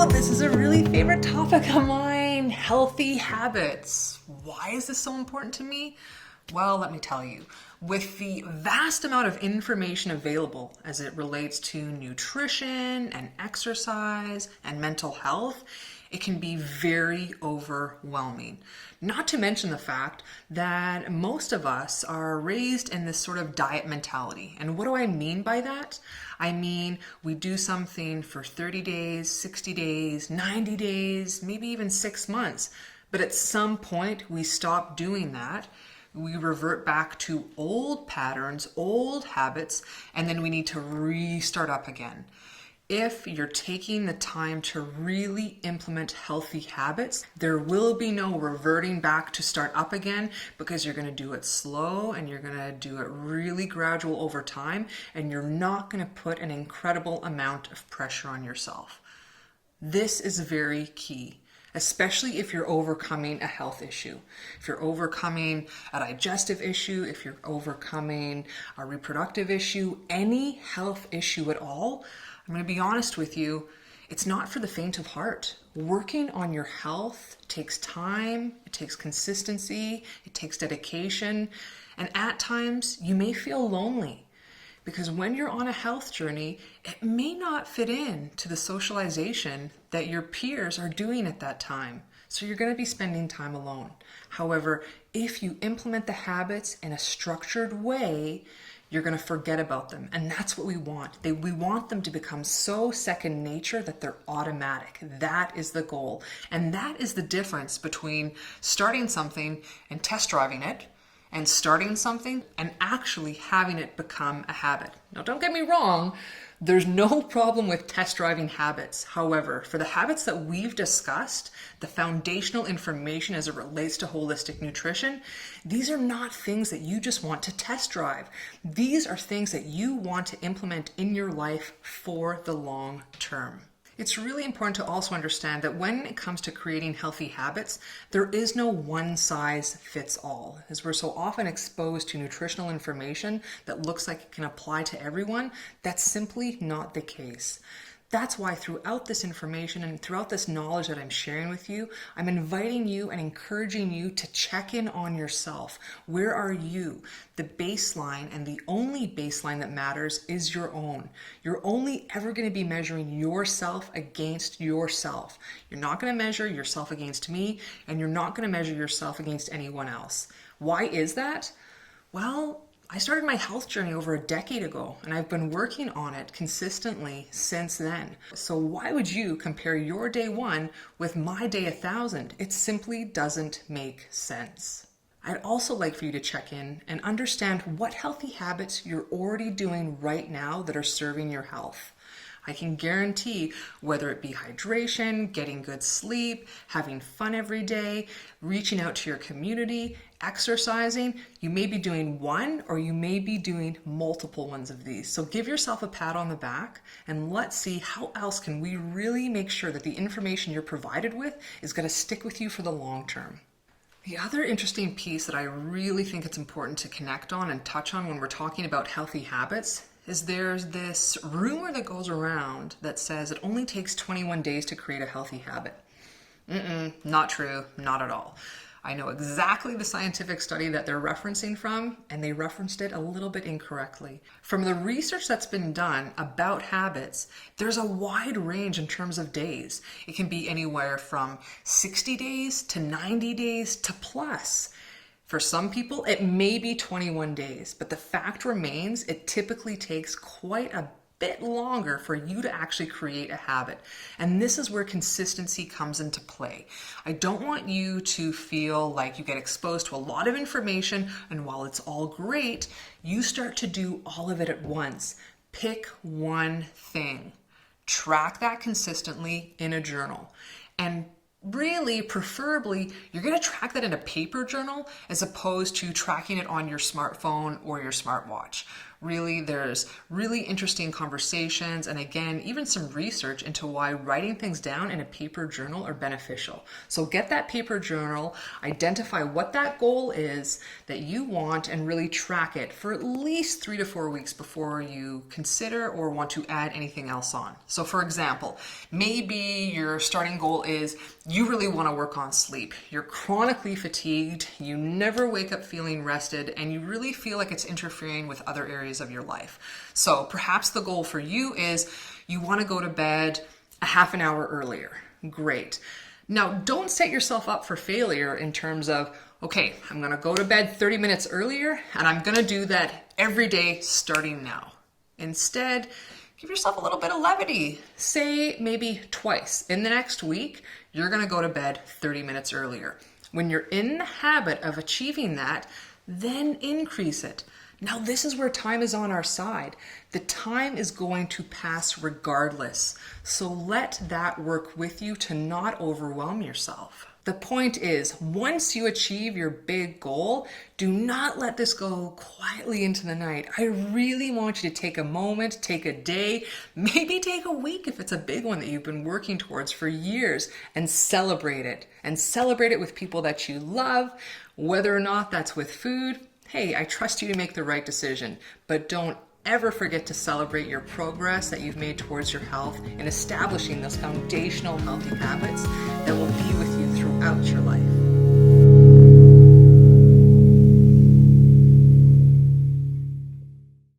This is a really favorite topic of mine, healthy habits. Why is this so important to me? Well, let me tell you. With the vast amount of information available as it relates to nutrition and exercise and mental health, it can be very overwhelming. Not to mention the fact that most of us are raised in this sort of diet mentality. And what do I mean by that? I mean, we do something for 30 days, 60 days, 90 days, maybe even 6 months. But at some point, we stop doing that. We revert back to old patterns, old habits, and then we need to restart up again. If you're taking the time to really implement healthy habits, there will be no reverting back to start up again, because you're going to do it slow and you're going to do it really gradual over time, and you're not going to put an incredible amount of pressure on yourself. This is very key, especially if you're overcoming a health issue. If you're overcoming a digestive issue, if you're overcoming a reproductive issue, any health issue at all, I'm going to be honest with you, it's not for the faint of heart. Working on your health takes time, it takes consistency, it takes dedication, and at times you may feel lonely. Because when you're on a health journey, it may not fit in to the socialization that your peers are doing at that time. So you're going to be spending time alone. However, if you implement the habits in a structured way, you're going to forget about them. And that's what we want. We want them to become so second nature that they're automatic. That is the goal. And that is the difference between starting something and test driving it, and starting something and actually having it become a habit. Now, don't get me wrong, there's no problem with test driving habits. However, for the habits that we've discussed, the foundational information as it relates to holistic nutrition, these are not things that you just want to test drive. These are things that you want to implement in your life for the long term. It's really important to also understand that when it comes to creating healthy habits, there is no one size fits all. As we're so often exposed to nutritional information that looks like it can apply to everyone, that's simply not the case. That's why throughout this information and throughout this knowledge that I'm sharing with you, I'm inviting you and encouraging you to check in on yourself. Where are you? The baseline, and the only baseline that matters, is your own. You're only ever going to be measuring yourself against yourself. You're not going to measure yourself against me, and you're not going to measure yourself against anyone else. Why is that? Well, I started my health journey over a decade ago, and I've been working on it consistently since then. So why would you compare your day 1 with my day 1,000? It simply doesn't make sense. I'd also like for you to check in and understand what healthy habits you're already doing right now that are serving your health. I can guarantee, whether it be hydration, getting good sleep, having fun every day, reaching out to your community, exercising, you may be doing one or you may be doing multiple ones of these. So give yourself a pat on the back, and let's see how else can we really make sure that the information you're provided with is going to stick with you for the long term. The other interesting piece that I really think it's important to connect on and touch on when we're talking about healthy habits is there's this rumor that goes around that says it only takes 21 days to create a healthy habit. Not true, not at all. I know exactly the scientific study that they're referencing from, and they referenced it a little bit incorrectly. From the research that's been done about habits, there's a wide range in terms of days. It can be anywhere from 60 days to 90 days to plus. For some people, it may be 21 days, but the fact remains it typically takes quite a bit longer for you to actually create a habit. And this is where consistency comes into play. I don't want you to feel like you get exposed to a lot of information, and while it's all great, you start to do all of it at once. Pick one thing. Track that consistently in a journal. And really, preferably, you're going to track that in a paper journal as opposed to tracking it on your smartphone or your smartwatch. Really, there's really interesting conversations and again, even some research into why writing things down in a paper journal are beneficial. So get that paper journal, identify what that goal is that you want and really track it for at least 3 to 4 weeks before you consider or want to add anything else on. So for example, maybe your starting goal is you really want to work on sleep. You're chronically fatigued, you never wake up feeling rested, and you really feel like it's interfering with other areas of your life. So perhaps the goal for you is you want to go to bed a half an hour earlier. Great. Now, don't set yourself up for failure in terms of, okay, I'm going to go to bed 30 minutes earlier and I'm going to do that every day starting now. Instead, give yourself a little bit of levity. Say maybe twice in the next week, you're going to go to bed 30 minutes earlier. When you're in the habit of achieving that, then increase it. Now, this is where time is on our side. The time is going to pass regardless. So let that work with you to not overwhelm yourself. The point is, once you achieve your big goal, do not let this go quietly into the night. I really want you to take a moment, take a day, maybe take a week if it's a big one that you've been working towards for years, and celebrate it. And celebrate it with people that you love, whether or not that's with food. Hey, I trust you to make the right decision, but don't ever forget to celebrate your progress that you've made towards your health and establishing those foundational healthy habits that will be with you throughout your